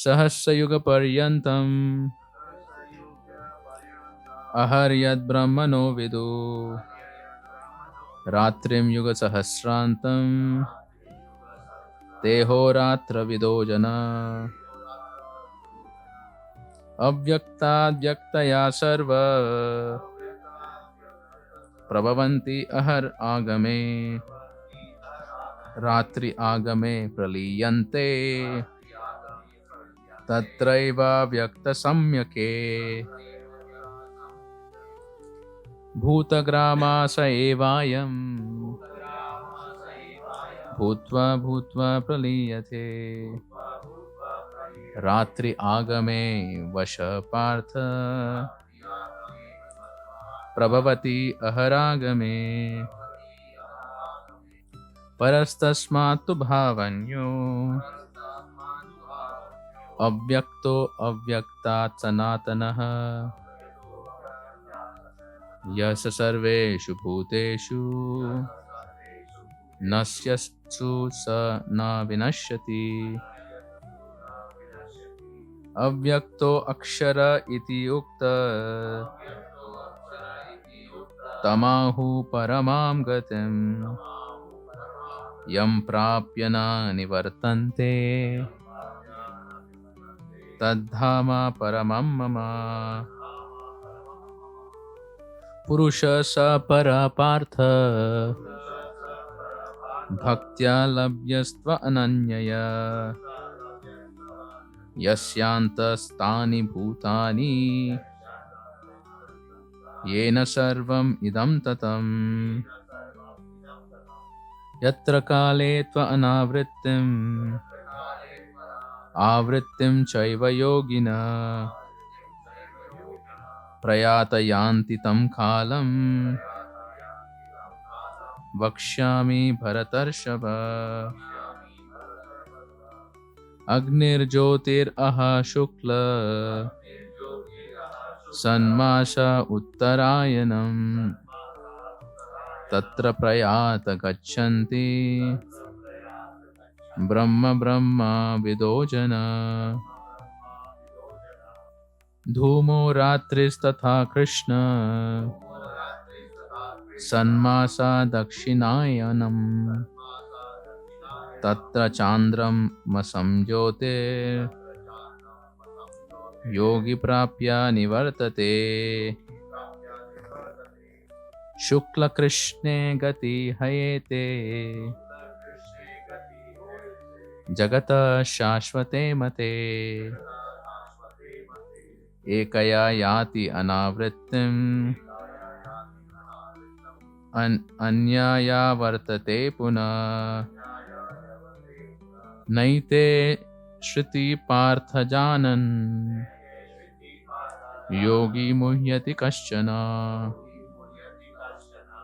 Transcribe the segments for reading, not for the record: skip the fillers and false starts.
Sahasra yuga paryantam aharyad brahmano vidu ratrim yuga sahasrantam teho ratra vido jana avyakta vyaktaya sarva prabhavanti ahar agame ratri agame praliyante tatraiva vyakta samyake bhutagrama sa evayam bhutva bhutva praliyate ratri agame vasha partha prabhavati aharagame parastasmatu bhavanyo avyakto avyaktat sanatanaha yasa sarveshu bhuteshu nasyastu sa na vinashyati avyakto akshara iti ukta tamahu paramam gatim yam prapyana nivartante tadhama paramam mama purusha sa para partha bhaktya labhyastva ananyaya yasyantastani bhutani yena sarvam idam tatam yatra kale tva anavrittim avrittim chaiva yogina prayata yanti tam kalam vakshyami bharatarshava agnir jyotir aha shukla sanmasa uttarayanam tatra prayata gachanti brahma brahma vidojana dhumo ratris tatha krishna sanmasa dakshinayanam tatra chandram masam jyote yogi prapya nivartate shukla krishne gati hayete jagata shashvate mate ekaya yati anavrittim anyaya vartate puna naite shruti partha janan yogi muhyati kaschana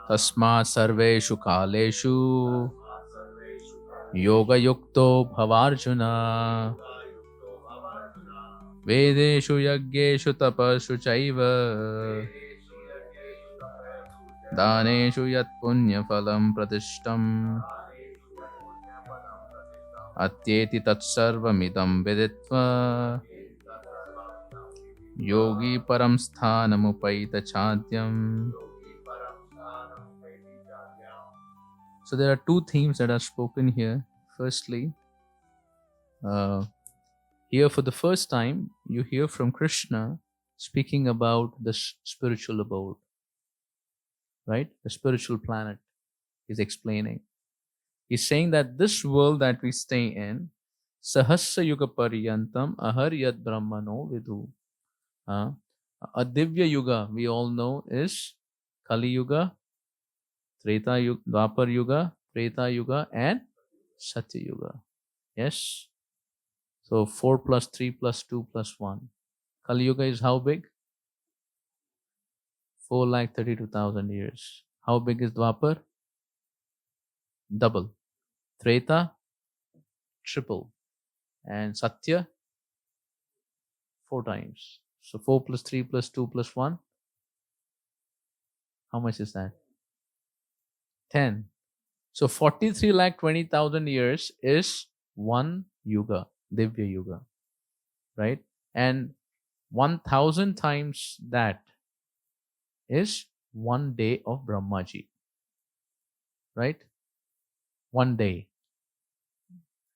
tasma sarveshu kaleshu yoga yukto bhavarjuna vedeshu yaggeshu tapashu chaiva daneshu yat punya phalam pratishtam atyeti tatsarvamidam viditva yogi param sthanamupayita chadyam. So there are two themes that are spoken here. Firstly, here for the first time, you hear from Krishna speaking about the spiritual abode, right? The spiritual planet. He's explaining. He's saying that this world that we stay in, Sahasra Yuga Paryantam Aharyat Brahmano Vidhu. A Divya Yuga, we all know, is Kali Yuga, Treta Yuga, Dwapar Yuga, Treta Yuga, and Satya Yuga. Yes? So 4 plus 3 plus 2 plus 1. Kali Yuga is how big? 4,32,000 years. How big is Dwapar? Double. Treta, triple. And Satya, 4 times. So 4 plus 3 plus 2 plus 1. How much is that? 10. So 43,20,000 years is one yuga, Divya Yuga. right? And 1000 times that is 1 day of Brahmaji, right? 1 day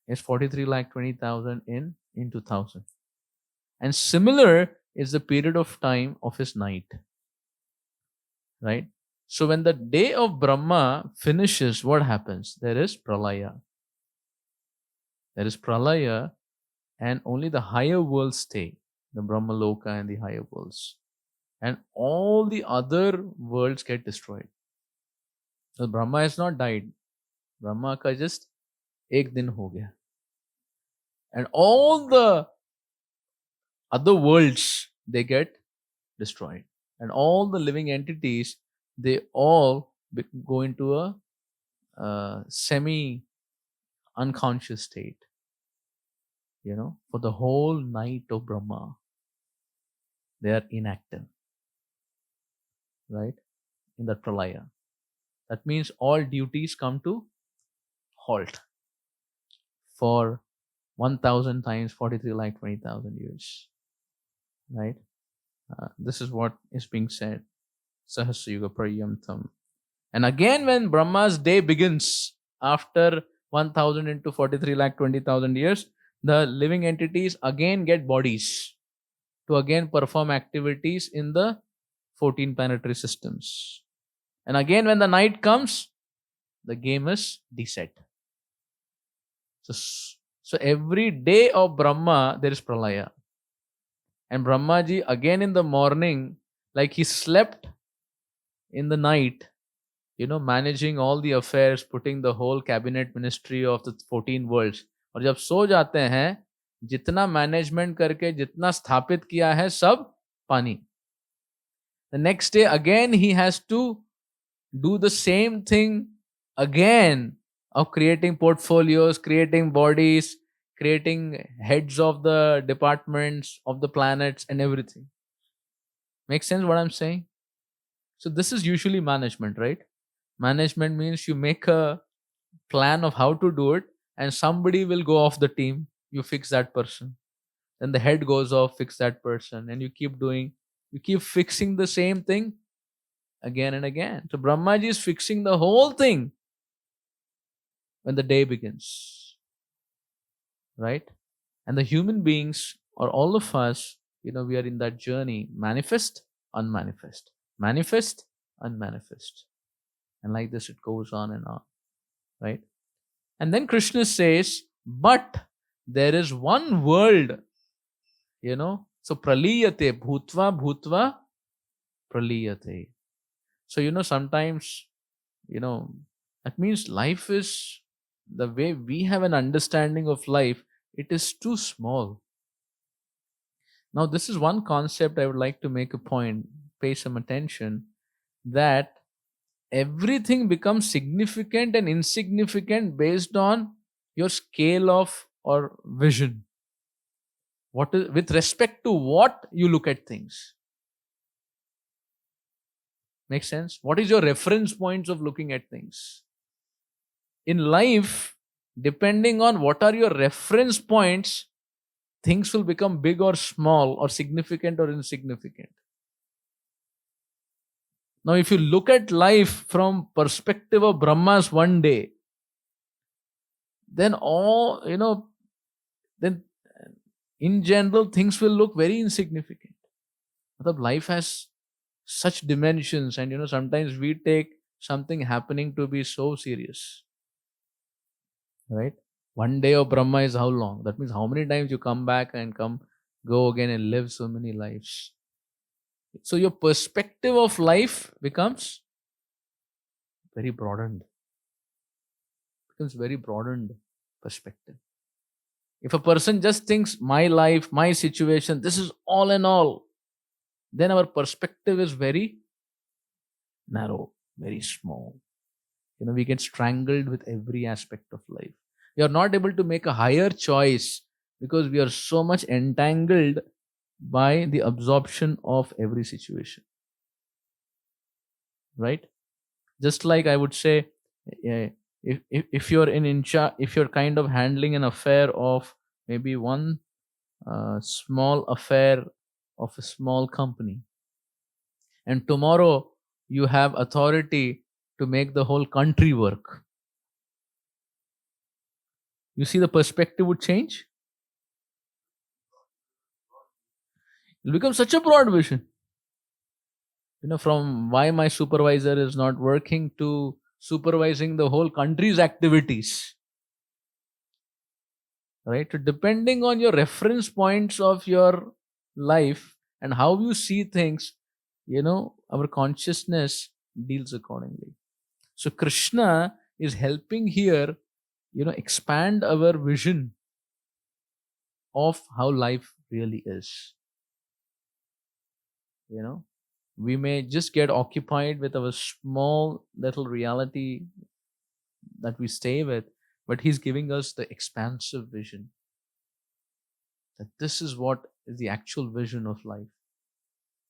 is 43 lakh 20,000 in 2000. And similar is the period of time of his night, right? So when the day of Brahma finishes, what happens? There is pralaya. There is pralaya, and only the higher worlds stay, the Brahma Loka and the higher worlds. And all the other worlds get destroyed. So Brahma has not died. Brahma ka just ek din ho gaya. And all the other worlds, they get destroyed. And all the living entities, they all go into a semi unconscious state, for the whole night of Brahma. They are inactive, right? In that pralaya. That means all duties come to halt for 1000 times 43 lakh 20,000 years, right? This is what is being said. Sahasra Yuga Paryantam. And again, when Brahma's day begins after 1000 into 43 lakh 20,000 years, the living entities again get bodies to again perform activities in the 14 planetary systems. And again, when the night comes, the game is reset. So every day of Brahma, there is pralaya. And Brahmaji, again in the morning, like he slept in the night, managing all the affairs, putting the whole cabinet ministry of the 14 worlds. और जब सो जाते हैं, जितना management करके जितना स्थापित किया है सब पानी. The next day again he has to do the same thing again of creating portfolios, creating bodies, creating heads of the departments of the planets and everything. Makes sense what I'm saying? So this is usually management, right? Management means you make a plan of how to do it, and somebody will go off the team. You fix that person. Then the head goes off, fix that person, and you keep fixing the same thing again and again. So Brahmaji is fixing the whole thing when the day begins, right? And the human beings, or all of us, we are in that journey, manifest, unmanifest, manifest, unmanifest. And like this, it goes on and on, right? And then Krishna says, but there is one world, so praliyate, bhutva, bhutva, praliyate. So, sometimes, that means life is, the way we have an understanding of life, it is too small. Now, this is one concept I would like to make a point, pay some attention, that everything becomes significant and insignificant based on your scale of or vision. What is, with respect to what you look at things. Make sense? What is your reference points of looking at things? In life, depending on what are your reference points, things will become big or small, or significant or insignificant. Now, if you look at life from perspective of Brahma's one day, then then in general things will look very insignificant. Life has such dimensions, and sometimes we take something happening to be so serious, right? One day of Brahma is how long? That means how many times you come back and go again and live so many lives. So your perspective of life becomes very broadened. Becomes very broadened perspective. If a person just thinks my life, my situation, this is all in all, then our perspective is very narrow, very small. We get strangled with every aspect of life. We are not able to make a higher choice because we are so much entangled by the absorption of every situation. Right? Just like I would say, if you're if you're kind of handling an affair of maybe one small affair of a small company, and tomorrow you have authority to make the whole country work. You see, the perspective would change. It becomes such a broad vision. From why my supervisor is not working to supervising the whole country's activities. Right? So depending on your reference points of your life and how you see things, our consciousness deals accordingly. So Krishna is helping here, expand our vision of how life really is. We may just get occupied with our small little reality that we stay with, but he's giving us the expansive vision that this is what is the actual vision of life.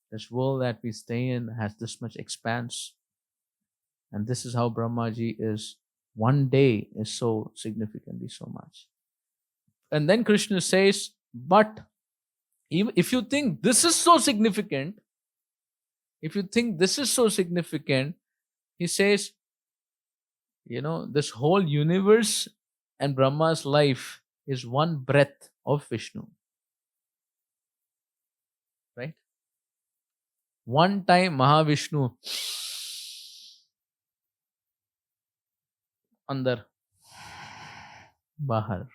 This world that we stay in has this much expanse, and this is how Brahmaji is. One day is so significantly so much. And then Krishna says, but even if you think this is so significant, he says, this whole universe and Brahma's life is one breath of Vishnu. Right? One time Mahavishnu andar, bahar.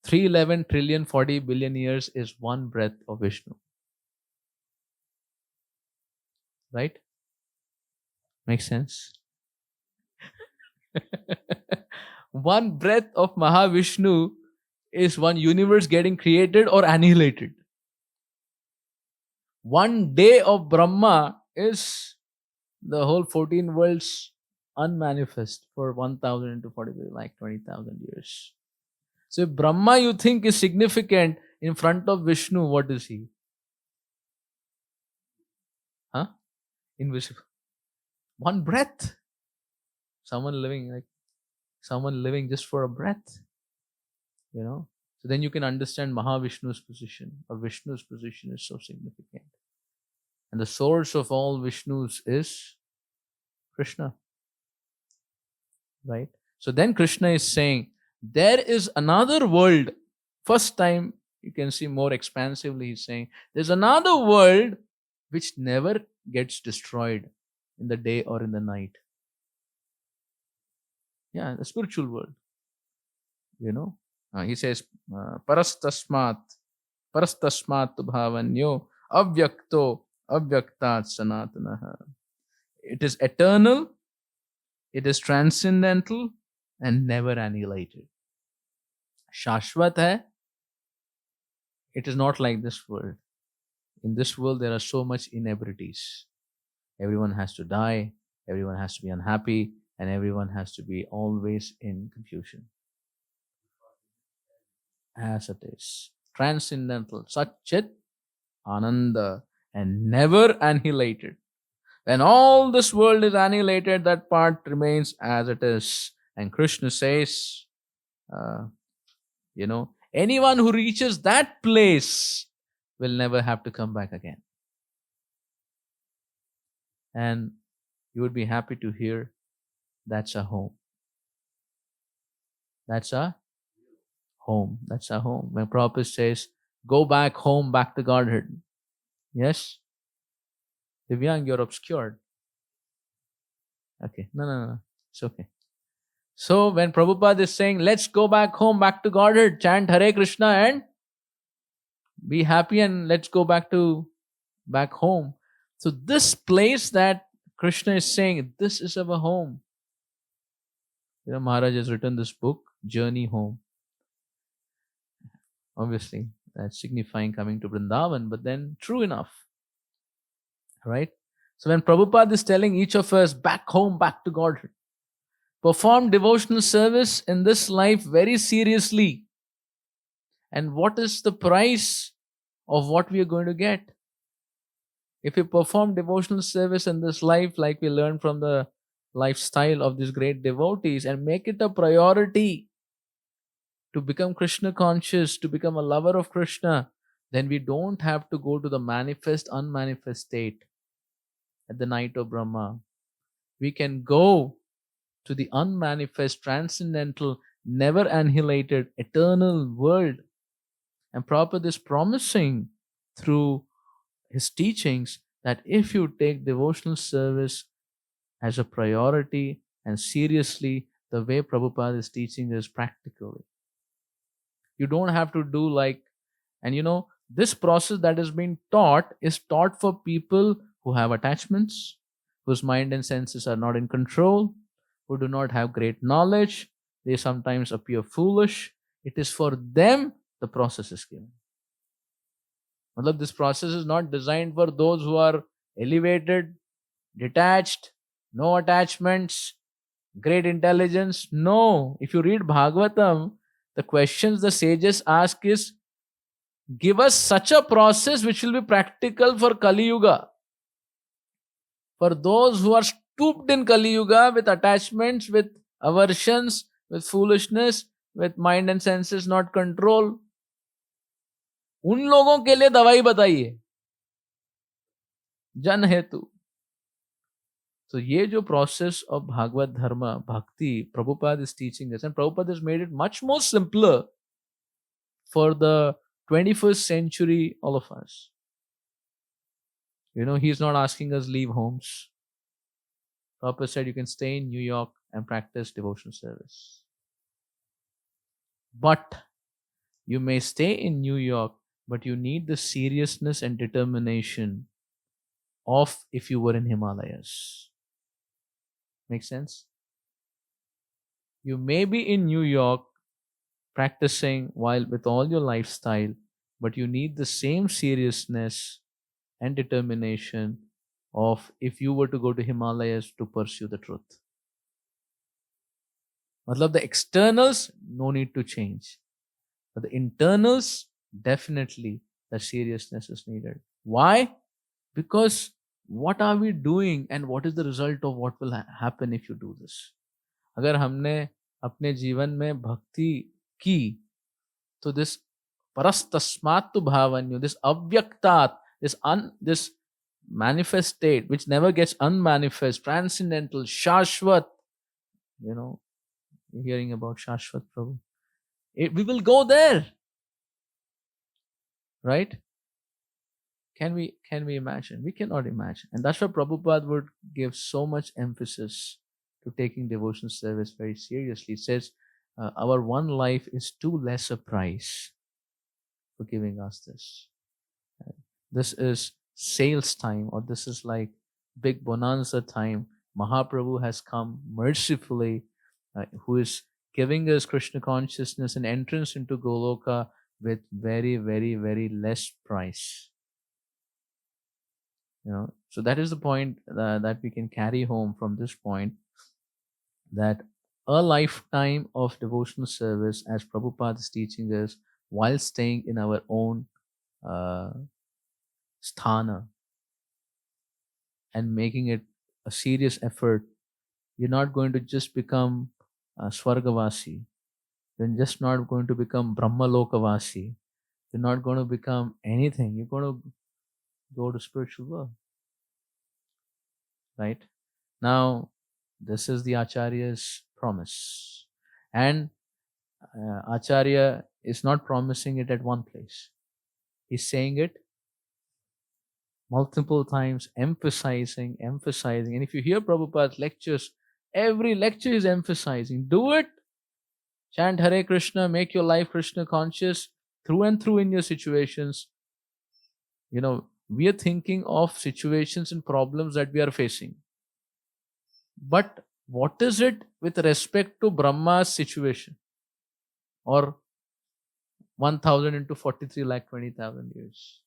311 trillion 40 billion years is one breath of Vishnu. Right? Makes sense? One breath of Mahavishnu is one universe getting created or annihilated. One day of Brahma is the whole 14 worlds unmanifest for 1000 into 40, like 20,000 years. So if Brahma you think is significant in front of Vishnu, what is he? Invisible. One breath. Someone living just for a breath. So then you can understand Mahavishnu's position, or Vishnu's position is so significant. And the source of all Vishnus is Krishna. Right? So then Krishna is saying, there is another world. First time you can see more expansively, he's saying, there's another world which never gets destroyed in the day or in the night. Yeah, the spiritual world. He says, parastasmat bhavanyo avyakto avyaktat sanatanaha. It is eternal, it is transcendental, and never annihilated. Shashvat hai. It is not like this world. In this world, there are so much inebrities. Everyone has to die, everyone has to be unhappy, and everyone has to be always in confusion. As it is. Transcendental. Satchit Ananda, and never annihilated. When all this world is annihilated, that part remains as it is. And Krishna says, anyone who reaches that place will never have to come back again. And you would be happy to hear that's a home. That's a home. That's a home. When Prabhupada says, go back home, back to Godhead. Yes? Divyang, you're obscured. Okay. No. It's okay. So when Prabhupada is saying, let's go back home, back to Godhead, chant Hare Krishna and be happy and let's go back home. So this place that Krishna is saying, this is our home. Maharaj has written this book, Journey Home. Obviously, that's signifying coming to Vrindavan, but then true enough. Right? So when Prabhupada is telling each of us, back home, back to Godhead, perform devotional service in this life very seriously. And what is the price of what we are going to get? If we perform devotional service in this life, like we learned from the lifestyle of these great devotees, and make it a priority, to become Krishna conscious, to become a lover of Krishna, then we don't have to go to the manifest, unmanifest state at the night of Brahma. We can go to the unmanifest, transcendental, never annihilated, eternal world. And Prabhupada is promising through his teachings that if you take devotional service as a priority and seriously, the way Prabhupada is teaching is practically. You don't have to do like, and this process that is being taught is taught for people who have attachments, whose mind and senses are not in control, who do not have great knowledge. They sometimes appear foolish. It is for them the process is given. Matlab, this process is not designed for those who are elevated, detached, no attachments, great intelligence. No. If you read Bhagavatam, the questions the sages ask is, give us such a process which will be practical for Kali Yuga. For those who are stooped in Kali Yuga with attachments, with aversions, with foolishness, with mind and senses not control, उन लोगों के लिए दवाई बताइए जन हेतु. So ये जो process of Bhagavad Dharma, Bhakti, Prabhupada is teaching us, and Prabhupada has made it much more simpler for the 21st century, all of us. He's not asking us leave homes. Prabhupada said you can stay in New York and practice devotional service. But you may stay in New York, but you need the seriousness and determination of if you were in Himalayas. Make sense? You may be in New York practicing while with all your lifestyle, but you need the same seriousness and determination of if you were to go to Himalayas to pursue the truth. Matlab, the externals, no need to change. But the internals, definitely the seriousness is needed. Why? Because what are we doing and what is the result of what will happen if you do this? अगर हमने अपने जीवन में भक्ति की, तो this parastasmat bhavanyo, this avyaktat, this manifest state which never gets unmanifest, transcendental, shashvat, you're hearing about shashvat Prabhu. We will go there, right? Can we imagine? We cannot imagine. And that's why Prabhupada would give so much emphasis to taking devotional service very seriously. It says, our one life is too less a price for giving us this. This is sales time, or this is like big bonanza time. Mahaprabhu has come mercifully, who is giving us Krishna consciousness and entrance into Goloka with very, very, very less price. So that is the point that we can carry home from this point, that a lifetime of devotional service, as Prabhupada is teaching us, while staying in our own sthana and making it a serious effort, you're not going to just become Swargavasi. You're just not going to become Brahmalokavasi. You're not going to become anything. You're going to go to spiritual world. Right? Now, this is the Acharya's promise. And Acharya is not promising it at one place. He's saying it multiple times, emphasizing. And if you hear Prabhupada's lectures, every lecture is emphasizing, do it. Chant Hare Krishna, make your life Krishna conscious through and through in your situations. We are thinking of situations and problems that we are facing. But what is it with respect to Brahma's situation? Or 1000 into 43 lakh 20,000 years.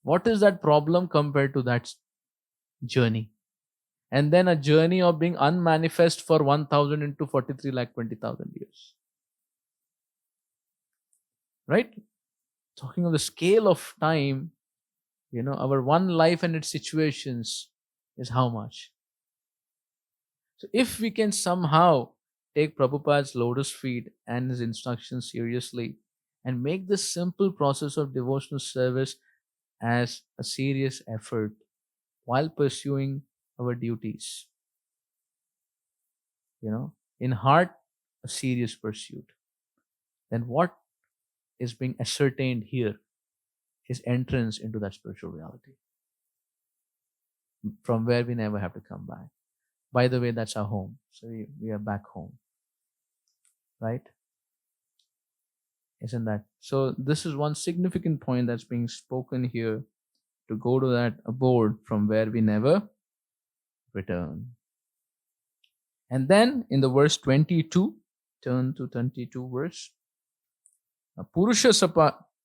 What is that problem compared to that journey? And then a journey of being unmanifest for 1000 into 43 lakh 20,000 years. Right? Talking of the scale of time, our one life and its situations is how much? So if we can somehow take Prabhupada's lotus feet and his instructions seriously and make this simple process of devotional service as a serious effort while pursuing our duties. In heart, a serious pursuit. Then what is being ascertained here is entrance into that spiritual reality from where we never have to come back. By the way, that's our home. So we are back home. Right? Isn't that? So this is one significant point that's being spoken here, to go to that abode from where we never return. And then in the verse 22, turn to 22 verse. Purusha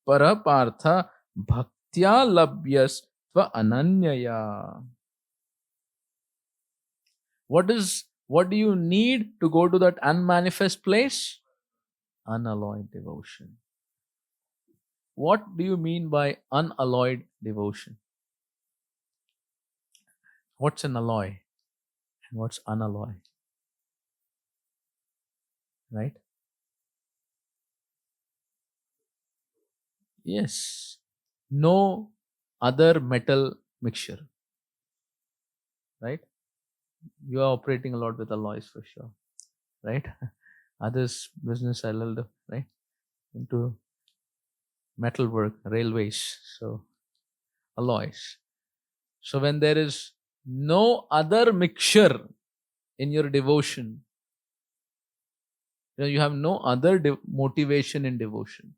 parapartha bhaktya labhyas tva ananyaya. What do you need to go to that unmanifest place? Unalloyed devotion. What do you mean by unalloyed devotion? What's an alloy and what's unalloyed? Right? Yes. No other metal mixture. Right? You are operating a lot with alloys for sure. Right? Others business a little, right? Into metalwork, railways. So alloys. So when there is no other mixture in your devotion, you have no other motivation in devotion.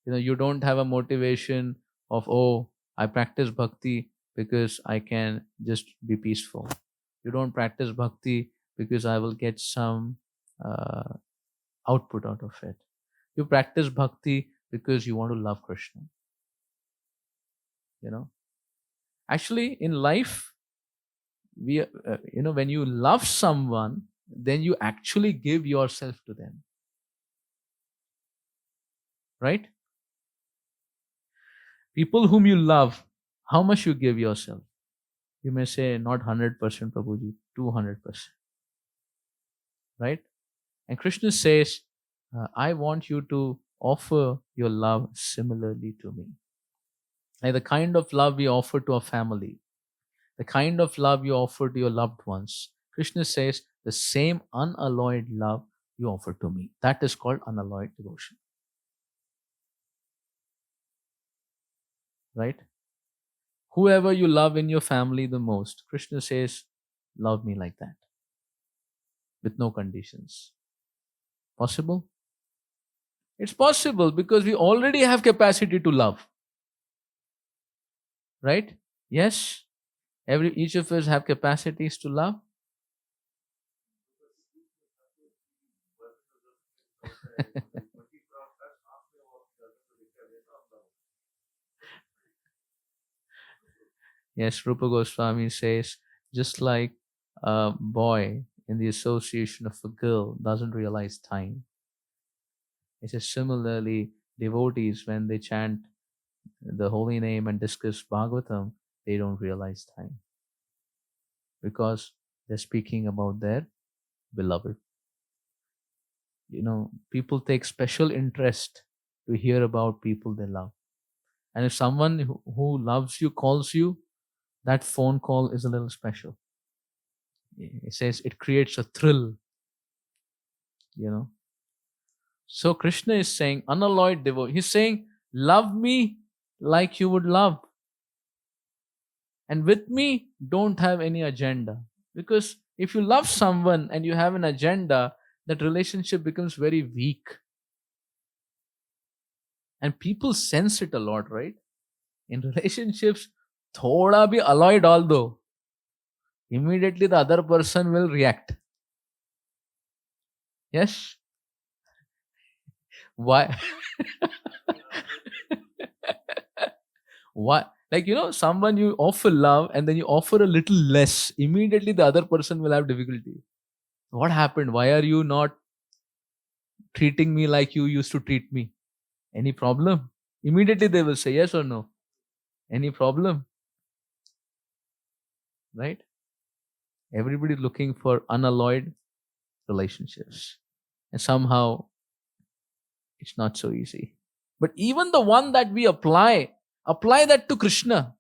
You don't have a motivation of, oh, I practice bhakti because I can just be peaceful. You don't practice bhakti because I will get some output out of it. You practice bhakti because you want to love Krishna. Actually, in life, when you love someone, then you actually give yourself to them. Right? People whom you love, how much you give yourself? You may say, not 100%, Prabhuji, 200%. Right? And Krishna says, I want you to offer your love similarly to me. Like the kind of love we offer to our family, the kind of love you offer to your loved ones. Krishna says, the same unalloyed love you offer to me. That is called unalloyed devotion. Right? Whoever you love in your family the most, Krishna says, love me like that. With no conditions. Possible? It's possible because we already have capacity to love. Right? Yes? Each of us have capacities to love. Yes, Rupa Goswami says, just like a boy in the association of a girl doesn't realize time. It says similarly, devotees, when they chant the holy name and discuss Bhagavatam, they don't realize time. Because they're speaking about their beloved. People take special interest to hear about people they love. And if someone who loves you calls you, that phone call is a little special. It says it creates a thrill. So Krishna is saying, unalloyed devotion. He's saying, love me like you would love. And with me, don't have any agenda. Because if you love someone and you have an agenda, that relationship becomes very weak. And people sense it a lot, right? In relationships, thoda bhi alloyed although, immediately the other person will react. Yes? Why? Why? Like, someone you offer love and then you offer a little less, immediately the other person will have difficulty. What happened? Why are you not treating me like you used to treat me? Any problem? Immediately they will say yes or no. Any problem? Right? Everybody looking for unalloyed relationships. And somehow it's not so easy. But even the one that we apply that to Krishna.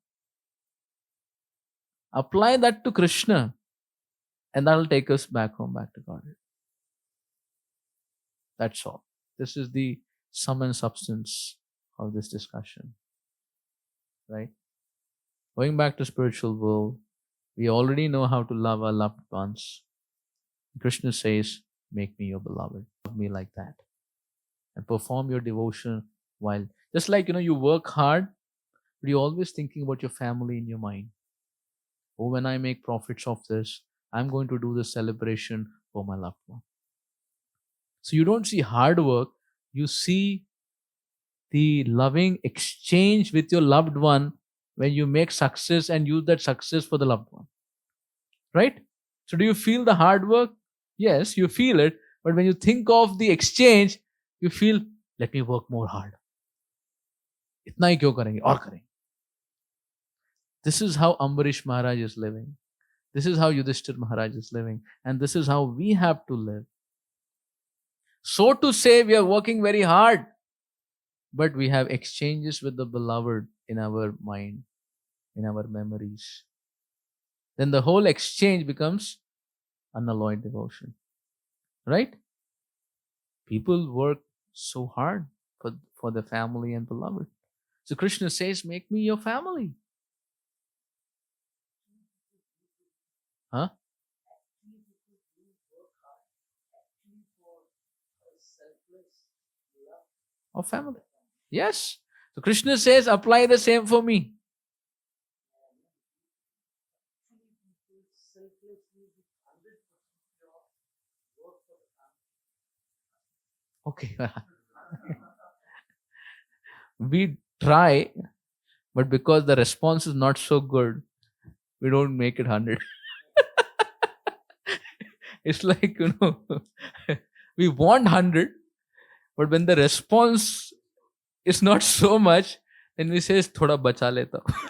Apply that to Krishna, and that'll take us back home, back to God. That's all. This is the sum and substance of this discussion. Right? Going back to spiritual world, we already know how to love our loved ones. Krishna says, make me your beloved. Love me like that. And perform your devotion while, just like, you work hard, but you're always thinking about your family in your mind. Oh, when I make profits of this, I'm going to do the celebration for my loved one. So you don't see hard work, you see the loving exchange with your loved one when you make success and use that success for the loved one. Right? So do you feel the hard work? Yes, you feel it. But when you think of the exchange, you feel, let me work more hard. Itna hi kyun karenge? Aur karenge. This is how Ambarish Maharaj is living. This is how Yudhishthir Maharaj is living. And this is how we have to live. So to say, we are working very hard, but we have exchanges with the beloved in our mind, in our memories. Then the whole exchange becomes unalloyed devotion. Right? People work so hard for the family and beloved. So Krishna says, make me your family. Huh? Or family. Yes. So Krishna says, apply the same for me. Okay. We try, but because the response is not so good, we don't make it 100. It's like, we want 100, but when the response is not so much, then we say, thoda bacha leta hu.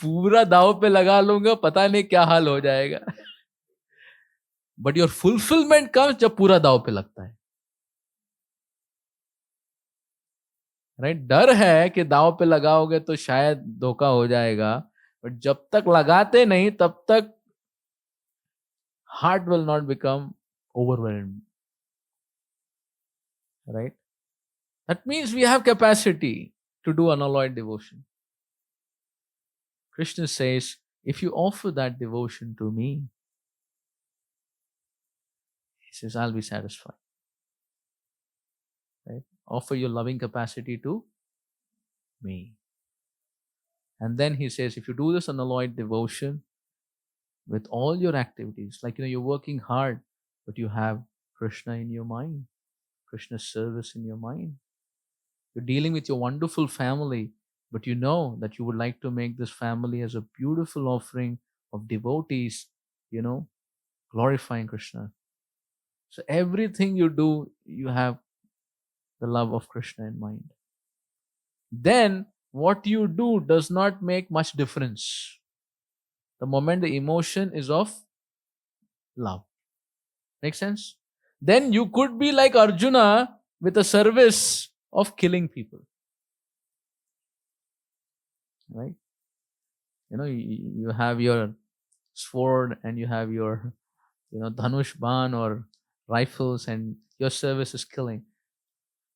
पूरा दाव पे लगा लूंगा, पता नहीं क्या हाल हो जाएगा. But your fulfillment comes जब पूरा दाव पे लगता है. राइट? डर है कि दाव पे लगाओगे तो शायद धोखा हो जाएगा, बट जब तक लगाते नहीं तब तक heart will not become overwhelmed. Right? That means we have capacity to do unalloyed devotion. Krishna says, if you offer that devotion to me, he says, I'll be satisfied. Right? Offer your loving capacity to me. And then he says, if you do this unalloyed devotion with all your activities, like you're working hard, but you have Krishna in your mind, Krishna's service in your mind. You're dealing with your wonderful family, but you know that you would like to make this family as a beautiful offering of devotees, glorifying Krishna. So everything you do, you have the love of Krishna in mind. Then what you do does not make much difference. The moment the emotion is of love. Make sense? Then you could be like Arjuna with a service of killing people. Right? You have your sword and you have your, Dhanush Ban or rifles, and your service is killing.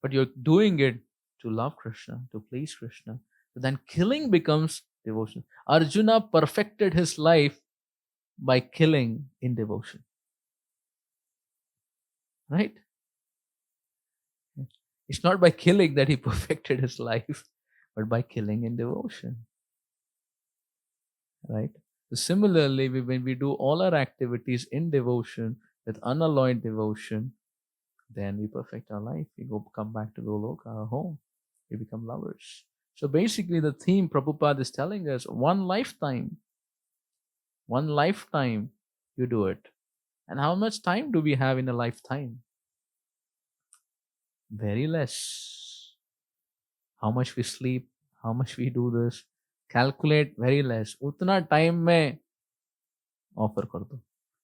But you're doing it to love Krishna, to please Krishna. So then killing becomes devotion. Arjuna perfected his life by killing in devotion. Right? It's not by killing that he perfected his life, but by killing in devotion. Right? So similarly, when we do all our activities in devotion, with unalloyed devotion, then we perfect our life. We come back to Goloka, our home. We become lovers. So basically, the theme Prabhupada is telling us, one lifetime you do it. And how much time do we have in a lifetime? Very less. How much we sleep, how much we do this, calculate very less. Utna time mein offer kar do.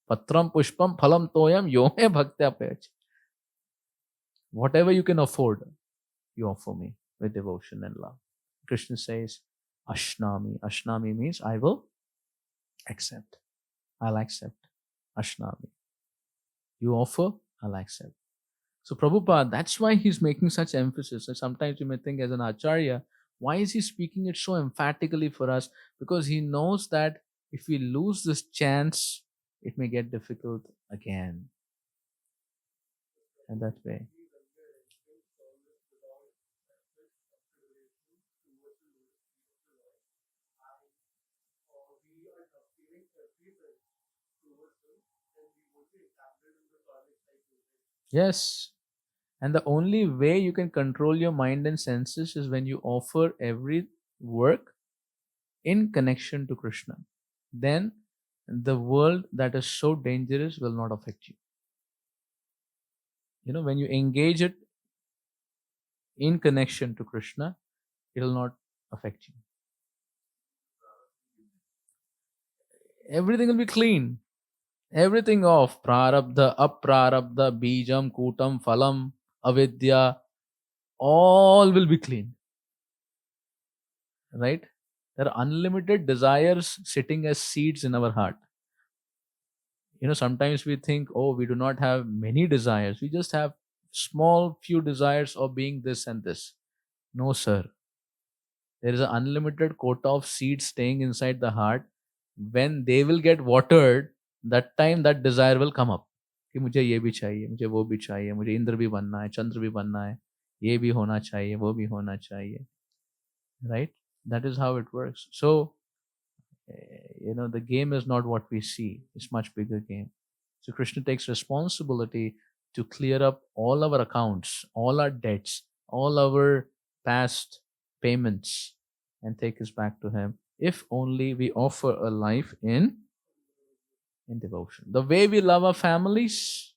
Patram pushpam phalam toyam yome bhaktya payach. Whatever you can afford, you offer me with devotion and love. Krishna says, Ashnami. Ashnami means I will accept. I'll accept. Ashnami. You offer, I'll accept. So Prabhupada, that's why he's making such emphasis. And sometimes you may think as an Acharya, why is he speaking it so emphatically for us? Because he knows that if we lose this chance, it may get difficult again. And that way. Yes. And the only way you can control your mind and senses is when you offer every work in connection to Krishna. Then the world that is so dangerous will not affect you. When you engage it in connection to Krishna, it will not affect you. Everything will be clean. Everything off. Prarabdha, aprarabdha, bijam, kutam, phalam, avidya, all will be clean. Right? There are unlimited desires sitting as seeds in our heart. Sometimes we think, oh, we do not have many desires. We just have small few desires of being this and this. No, sir. There is an unlimited quota of seeds staying inside the heart. When they will get watered, that time that desire will come up. कि मुझे ये भी चाहिए, मुझे वो भी चाहिए, मुझे इंद्र भी बनना है, चंद्र भी बनना है, ये भी होना चाहिए, वो भी होना चाहिए. Right? That is how it works. So, the game is not what we see. It's much bigger game. So Krishna takes responsibility to clear up all our accounts, all our debts, all our past payments, and take us back to him. If only we offer a life in devotion. The way we love our families,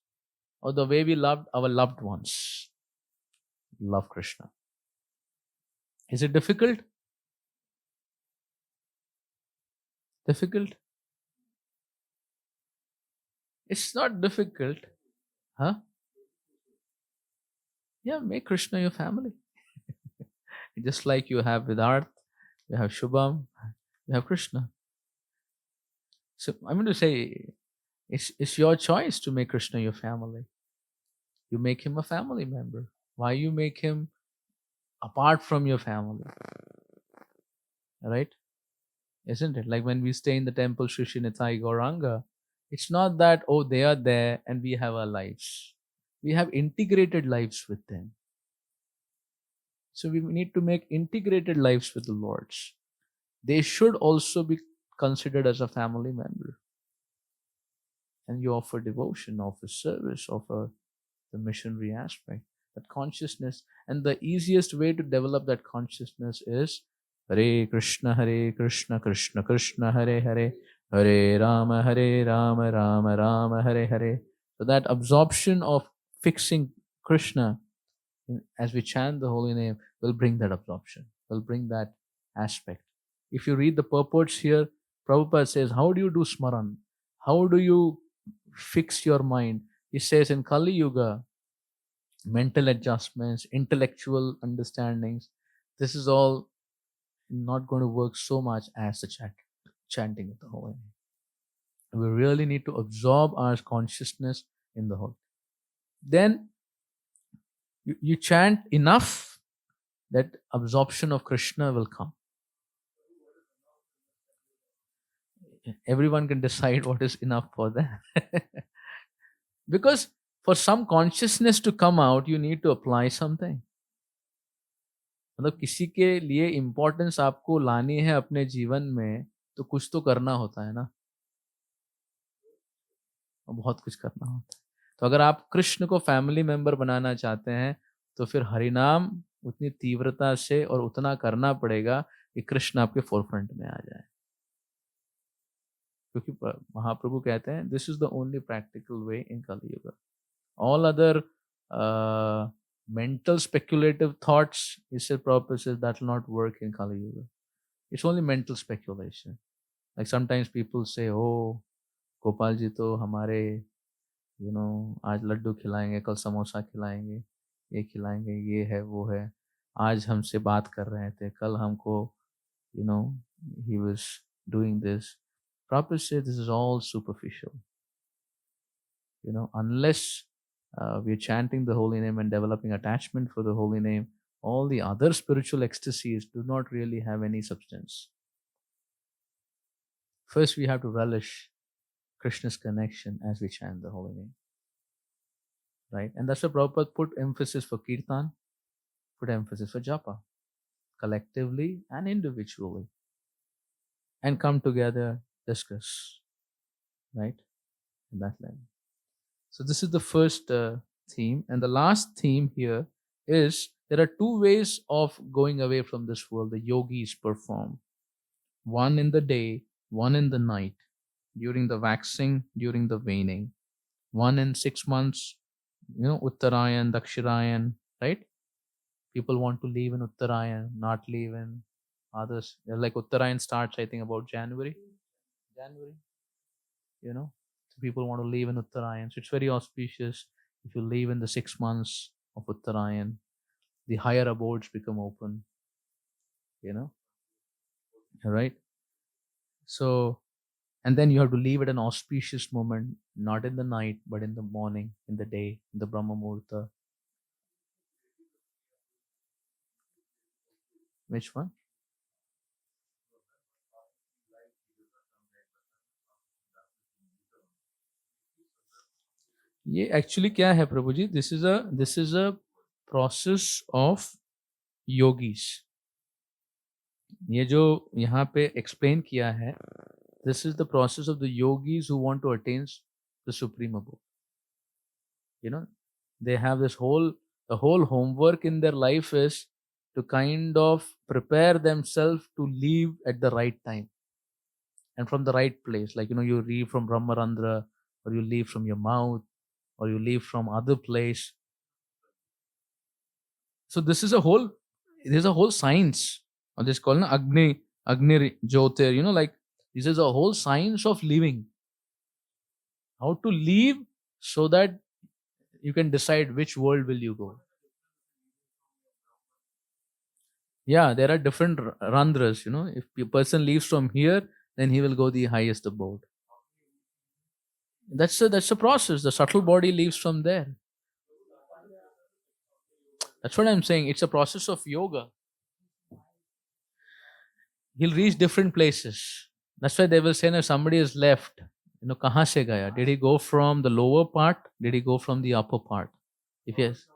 or the way we love our loved ones. Love Krishna. Is it difficult? Difficult? It's not difficult. Huh? Yeah, make Krishna your family. Just like you have Vidart, you have Shubham, you have Krishna. So I'm going to say, it's your choice to make Krishna your family. You make him a family member. Why you make him apart from your family? Right? Isn't it? Like when we stay in the temple Shri Nithai Gauranga, it's not that, oh, they are there and we have our lives. We have integrated lives with them. So we need to make integrated lives with the Lords. They should also be considered as a family member. And you offer devotion, offer service, offer the missionary aspect, that consciousness. And the easiest way to develop that consciousness is Hare Krishna, Krishna Krishna, Hare Hare, Hare Rama, Rama Rama, Hare Hare. So that absorption of fixing Krishna as we chant the holy name will bring that absorption, will bring that aspect. If you read the purports here, Prabhupada says, how do you do smaran? How do you fix your mind? He says in Kali Yuga, mental adjustments, intellectual understandings, this is all not going to work so much as the chanting of the holy name. We really need to absorb our consciousness in the whole. Then you chant enough that absorption of Krishna will come. Everyone can decide what is enough for them. Because for some consciousness to come out, you need to apply something. मतलब किसी के लिए importance आपको लानी है अपने जीवन में, तो कुछ तो करना होता है ना, बहुत कुछ करना होता है. तो अगर आप कृष्ण को फैमिली मेंबर बनाना चाहते हैं, तो फिर हरिनाम उतनी तीव्रता से और उतना करना पड़ेगा कि कृष्ण आपके फोरफ्रंट में आ जाए. क्योंकि महाप्रभु कहते हैं, this is the only practical way in Kaliyuga. All other mental speculative thoughts, he said, Prabhupada says, that will not work in Kali Yuga. It's only mental speculation. Like sometimes people say, oh, Gopal ji तो हमारे आज लड्डू खिलाएंगे, कल समोसा खिलाएंगे, ये खिलाएंगे, ये है वो है, आज हमसे बात कर रहे थे, कल हमको you know he was doing this. Prabhupada said this is all superficial. Unless we are chanting the holy name and developing attachment for the holy name, all the other spiritual ecstasies do not really have any substance. First, we have to relish Krishna's connection as we chant the holy name, right? And that's why Prabhupada put emphasis for kirtan, put emphasis for japa, collectively and individually, and come together, discuss, right? In that line. So this is the first theme. And the last theme here is there are two ways of going away from this world the yogis perform. One in the day, one in the night, during the waxing, during the waning. One in 6 months, Uttarayan, Dakshirayan, right? People want to leave in Uttarayan, not leave in others. Like Uttarayan starts, I think, about January. So people want to leave in Uttarayan. So it's very auspicious if you leave in the 6 months of Uttarayan. The higher abodes become open, right? So, and then you have to leave at an auspicious moment, not in the night, but in the morning, in the day, in the Brahma Muhurta. Which one? ये actually क्या है प्रभु जी? This is a process of yogis. ये जो यहाँ पे explain किया है, this is the process of the yogis who want to attain the supreme abode. They have the whole homework in their life is to kind of prepare themselves to leave at the right time and from the right place. Like, you leave from Brahmarandra, or you leave from your mouth, or you leave from other place. So there's a whole science of this called Agni Jyotir, like this is a whole science of living. How to live so that you can decide which world will you go. Yeah, there are different randras, if a person leaves from here, then he will go the highest abode. That's a process. The subtle body leaves from there. That's what I'm saying. It's a process of yoga. He'll reach different places. That's why they will say, if somebody is left, kahan se gaya? Did he go from the lower part? Did he go from the upper part? If yes,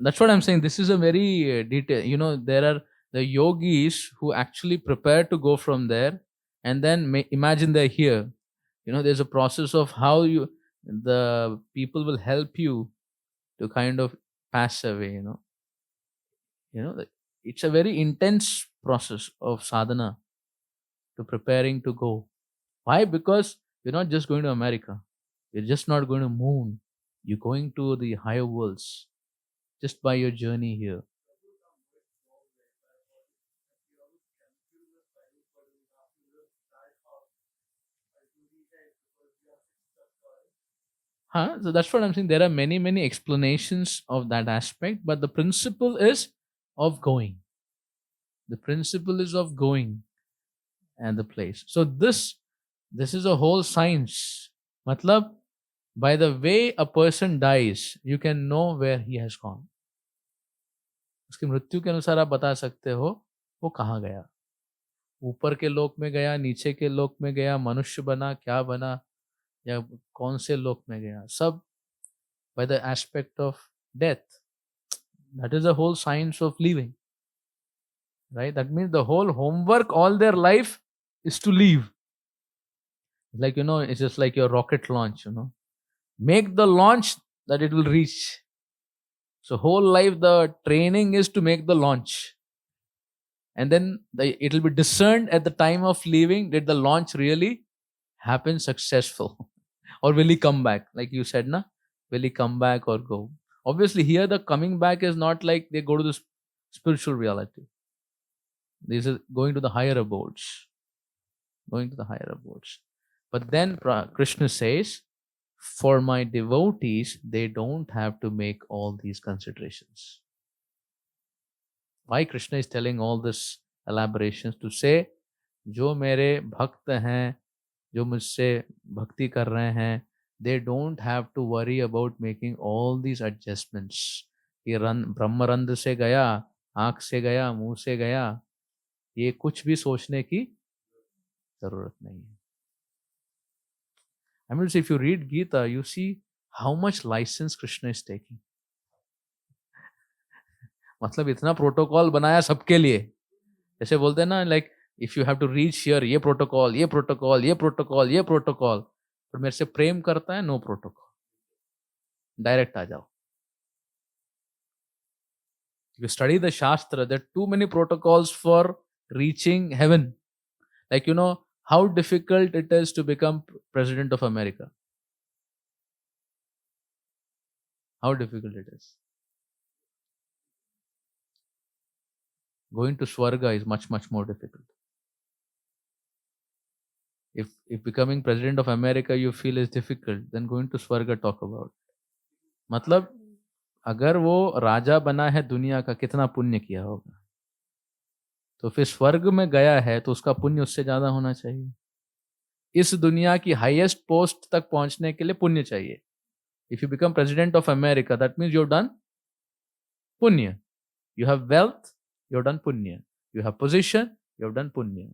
that's what I'm saying. This is a very detail. There are the yogis who actually prepare to go from there, and then imagine they're here. There's a process of how the people will help you to kind of pass away. It's a very intense process of sadhana to preparing to go. Why? Because you're not just going to America. You're just not going to moon. You're going to the higher worlds just by your journey here. So that's what I'm saying. There are many, many explanations of that aspect, but the principle is of going. The principle is of going and the place. So this is a whole science. Matlab, by the way a person dies, you can know where he has gone. उसकी मृत्यु के अनुसार आप बता सकते हो वो कहाँ गया. ऊपर के लोक में गया, नीचे के लोक में गया, मनुष्य बना, क्या बना, या कौन से लोक में गया. सब by the aspect of death. That is the whole science of living. Right? That means the whole homework all their life is to leave. Like, it's just like your rocket launch, Make the launch that it will reach. So whole life the training is to make the launch. And then it will be discerned at the time of leaving, did the launch really happen successful? Or will he come back? Like you said, will he come back or go? Obviously, here the coming back is not like they go to the spiritual reality. This is going to the higher abodes. going to the higher abodes. But then Krishna says, for my devotees, they don't have to make all these considerations. Why Krishna is telling all this elaborations? To say, जो मेरे भक्त हैं, जो मुझसे भक्ति कर रहे हैं, they don't have to worry about making all these adjustments. ये ब्रह्मरंध्र से गया, आंख से गया, मुंह से गया, ये कुछ भी सोचने की जरूरत नहीं है. I mean, if you read Gita, you see how much license Krishna is taking. मतलब इतना प्रोटोकॉल बनाया सबके लिए. जैसे बोलते हैं ना, like if you have to reach here, ये प्रोटोकॉल, ये प्रोटोकॉल, ये प्रोटोकॉल, ये प्रोटोकॉल. पर मेरे से प्रेम करता है, नो प्रोटोकॉल, डायरेक्ट आ जाओ. If you study the Shastra, there are too many protocols for reaching heaven. Like, you know, how difficult it is to become President of America. How difficult it is. Going to Swarga is much, much more difficult. If becoming President of America you feel is difficult, then going to Swarga talk about. मतलब अगर वो राजा बना है दुनिया का, कितना पुण्य किया होगा, तो फिर स्वर्ग में गया है तो उसका पुण्य उससे ज्यादा होना चाहिए. इस दुनिया की हाईएस्ट पोस्ट तक पहुंचने के लिए पुण्य चाहिए. If you become president of America, that means you have done पुण्य. You have wealth, you have done पुण्य. You have position, you have done पुण्य.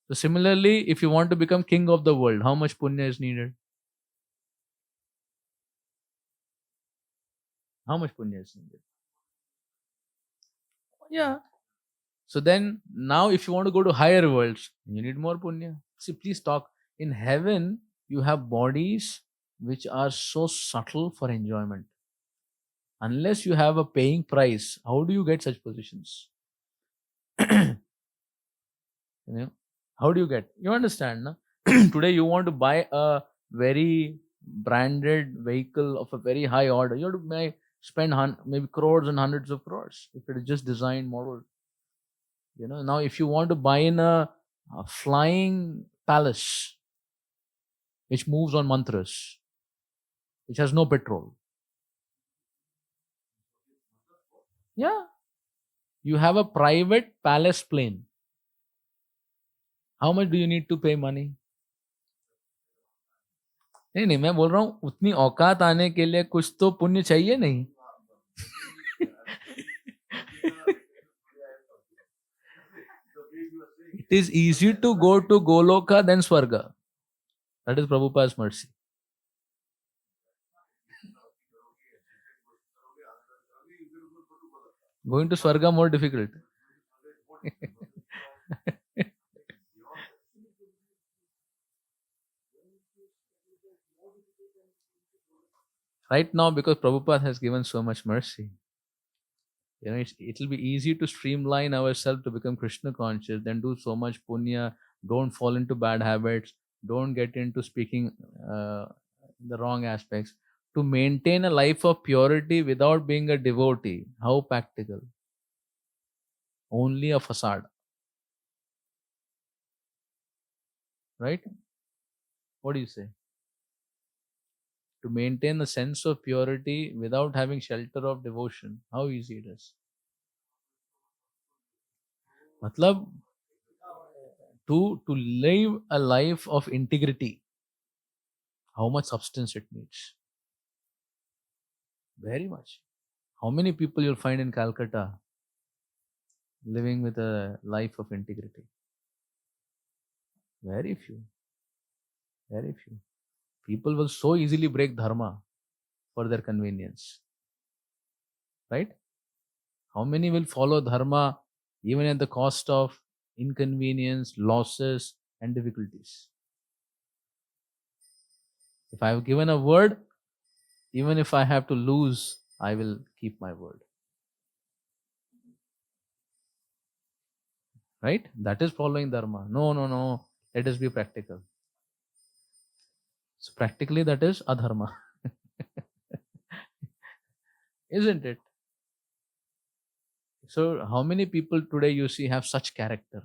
So similarly, if you want to become king of the world, how much punya is needed? How much punya is needed? Yeah. So then now if you want to go to higher worlds, you need more punya. See, please talk. In heaven, you have bodies which are so subtle for enjoyment. Unless you have a paying price, how do you get such positions? You know, how do you get? You understand, no? Today you want to buy a very branded vehicle of a very high order. You have to spend maybe crores and hundreds of crores if it is just designed model. You know, now if you want to buy in a flying palace which moves on mantras, which has no petrol. Yeah. You have a private palace plane. How much do you need to pay money? नहीं, मैं बोल रहा हूं उतनी औकात आने के लिए कुछ तो पुण्य चाहिए नहीं. It is easy to go to Goloka than Swarga. That is Prabhupada's mercy. Going to Swarga more difficult. Right now, because Prabhupada has given so much mercy, you know, it will be easy to streamline ourselves to become Krishna conscious, then do so much punya, don't fall into bad habits, don't get into speaking the wrong aspects. To maintain a life of purity without being a devotee, how practical? Only a facade. Right? What do you say? To maintain a sense of purity without having shelter of devotion, how easy it is. Matlab, to live a life of integrity, how much substance it needs? Very much. How many people you'll find in Calcutta living with a life of integrity? Very few. Very few. People will so easily break dharma for their convenience. Right? How many will follow dharma even at the cost of inconvenience, losses, and difficulties? If I have given a word, even if I have to lose, I will keep my word. Right? That is following dharma. No. Let us be practical. So practically that is adharma. Isn't it? So how many people today you see have such character?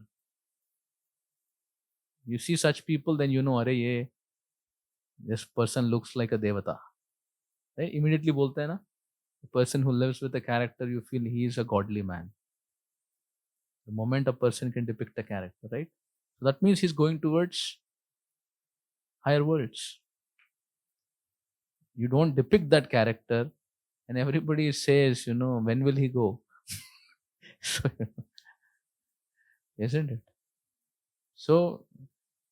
You see such people, then you know, अरे ये, this person looks like a devata. Right? Immediately बोलते हैं ना. A person who lives with a character, you feel he is a godly man. The moment a person can depict a character, right? So that means he's going towards higher worlds. You don't depict that character, and everybody says, when will he go? So, isn't it? So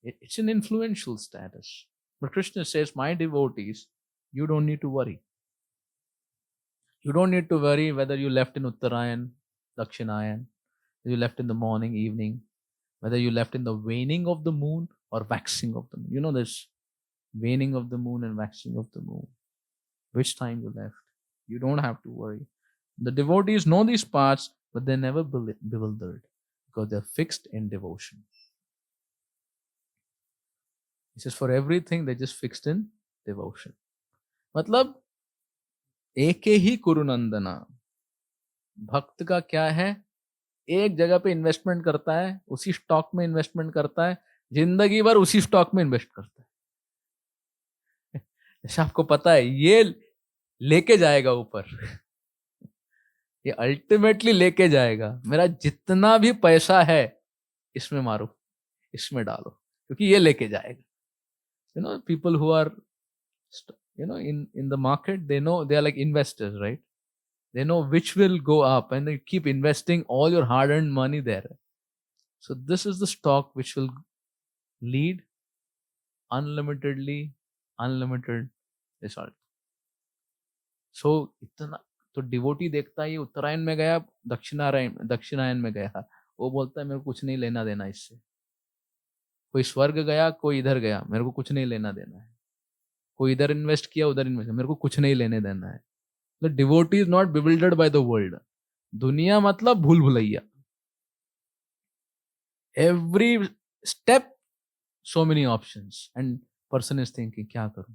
it's an influential status. But Krishna says, my devotees, you don't need to worry. You don't need to worry whether you left in Uttarayan, Dakshinayan, whether you left in the morning, evening, whether you left in the waning of the moon or waxing of the moon. You know this waning of the moon and waxing of the moon. Which time you left. You don't have to worry. The devotees know these parts, but they're never bewildered because they're fixed in devotion. He says, for everything, they're just fixed in devotion. मतलब एके ही कुरुनंदना. भक्त का क्या है? एक जगह पे investment करता है, उसी स्टॉक में इन्वेस्टमेंट करता है, जिंदगी भर उसी स्टॉक में इन्वेस्ट करता है. जैसे आपको पता है ये लेके जाएगा ऊपर, ये अल्टीमेटली लेके जाएगा. मेरा जितना भी पैसा है इसमें मारो, इसमें डालो, क्योंकि ये लेके जाएगा. People who are in the market, they know, they are like investors, right? They know which will go up, and they keep investing all your hard-earned money there. So this is the stock which will lead unlimited result. So इतना तो devotee देखता है, ये उत्तरायण में गया, दक्षिणायन में गया, वो बोलता है मेरे को कुछ नहीं लेना देना इससे. कोई स्वर्ग गया, कोई इधर गया, मेरे को कुछ नहीं लेना देना है. कोई इधर इन्वेस्ट किया, उधर इन्वेस्ट, मेरे को कुछ नहीं लेने देना है. The devotee is not bewildered by the world. दुनिया मतलब भूल Bhulaiyaa. Every step, so many options, and person is thinking, क्या करूं?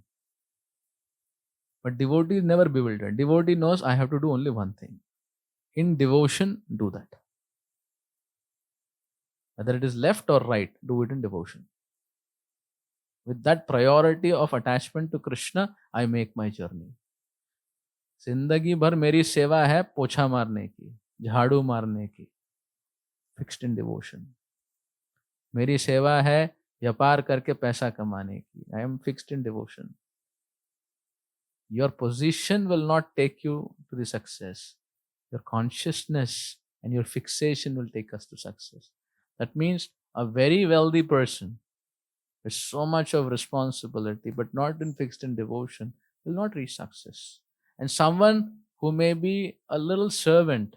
But devotee is never bewildered. Devotee knows I have to do only one thing. In devotion, do that. Whether it is left or right, do it in devotion. With that priority of attachment to Krishna, I make my journey. जिंदगी भर मेरी सेवा है पोछा मारने की, झाड़ू मारने की. Fixed in devotion. मेरी सेवा है व्यापार करके पैसा कमाने की. I am fixed in devotion. Your position will not take you to the success. Your consciousness and your fixation will take us to success. That means a very wealthy person with so much of responsibility but not in fixed in devotion will not reach success. And someone who may be a little servant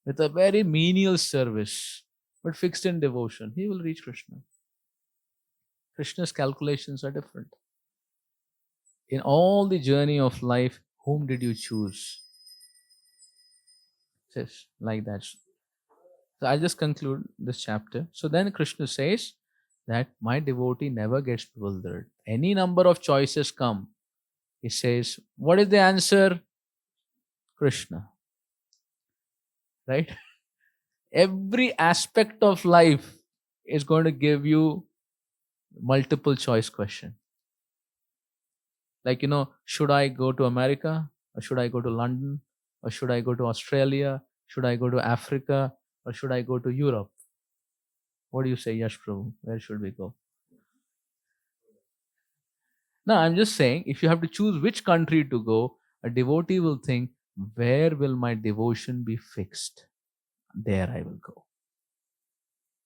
with a very menial service but fixed in devotion, he will reach Krishna. Krishna's calculations are different. In all the journey of life, whom did you choose? Says like that. So I'll just conclude this chapter. So then Krishna says that my devotee never gets bewildered. Any number of choices come. He says, what is the answer? Krishna. Right? Every aspect of life is going to give you multiple choice question. Like, should I go to America? Or should I go to London? Or should I go to Australia? Should I go to Africa? Or should I go to Europe? What do you say, Yash Prabhu? Where should we go? Now, I'm just saying, if you have to choose which country to go, a devotee will think, where will my devotion be fixed? There I will go.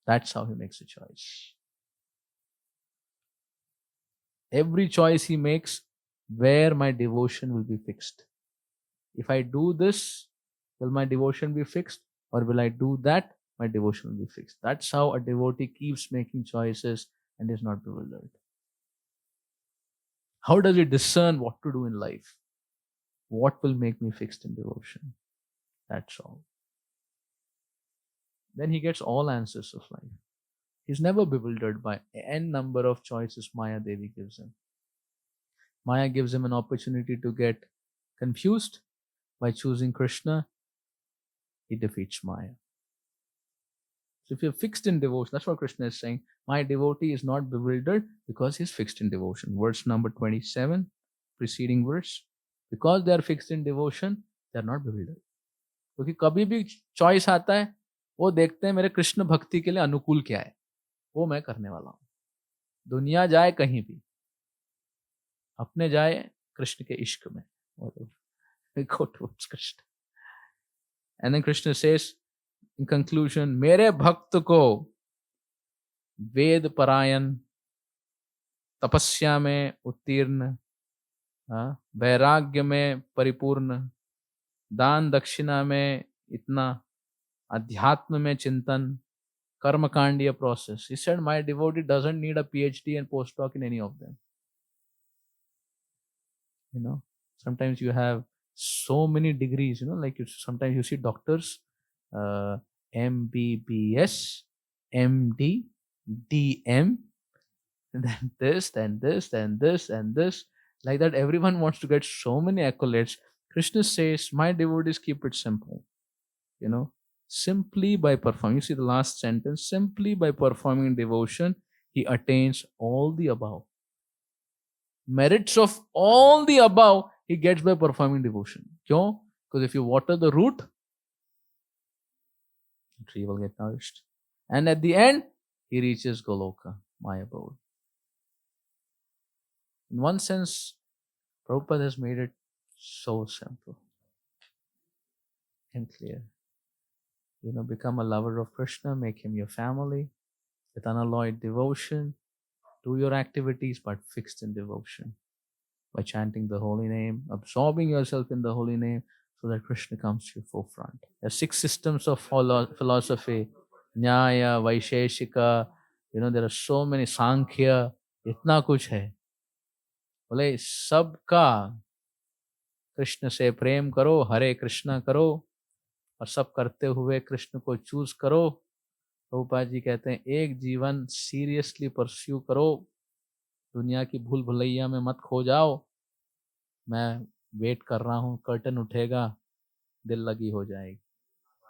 That's how he makes a choice. Every choice he makes, where my devotion will be fixed. If I do this, will my devotion be fixed? Or will I do that? My devotion will be fixed. That's how a devotee keeps making choices and is not bewildered. How does he discern what to do in life? What will make me fixed in devotion? That's all. Then he gets all answers of life. He's never bewildered by n number of choices Maya Devi gives him. Maya gives him an opportunity to get confused. By choosing Krishna, he defeats Maya. So if you're fixed in devotion, that's what Krishna is saying. My devotee is not bewildered because he's fixed in devotion. Verse number 27, preceding verse. Because they are fixed in devotion, they are not bewildered. क्योंकि कभी भी choice आता है, वो देखते हैं मेरे कृष्ण भक्ति के लिए अनुकूल क्या है, वो मैं करने वाला हूं. दुनिया जाए कहीं भी, अपने जाए कृष्ण के इश्क में. Go towards Krishna. And then Krishna says in conclusion, मेरे भक्त को वेद परायण, तपस्या में उत्तीर्ण, वैराग्य में परिपूर्ण, दान दक्षिणा में इतना, अध्यात्म में चिंतन, कर्मकांडीय process. He said, my devotee doesn't need a PhD and postdoc in any of them. You know, sometimes you have so many degrees, you know, like sometimes you see doctors, MBBS, MD, DM, and then this, then this, then this, and this. Like that, everyone wants to get so many accolades. Krishna says, my devotees keep it simple. You know, simply by performing. You see the last sentence, simply by performing devotion, he attains all the above. Merits of all the above, he gets by performing devotion. Kyun? Because if you water the root, the tree will get nourished. And at the end, he reaches Goloka, my abode. In one sense, Prabhupada has made it so simple and clear. You know, become a lover of Krishna, make him your family, with unalloyed devotion, do your activities but fixed in devotion. By chanting the holy name, absorbing yourself in the holy name, so that Krishna comes to your forefront. There are 6 systems of philosophy, Nyaya, Vaisheshika, you know, there are so many, Sankhya, itna kuch hai. बोले सबका कृष्ण से प्रेम करो, हरे कृष्णा करो, और सब करते हुए कृष्ण को चूज करो. प्रभुपाद जी कहते हैं एक जीवन सीरियसली परस्यू करो, दुनिया की भूल भुलैया में मत खो जाओ. मैं वेट कर रहा हूँ, कर्टन उठेगा, दिल लगी हो जाएगी.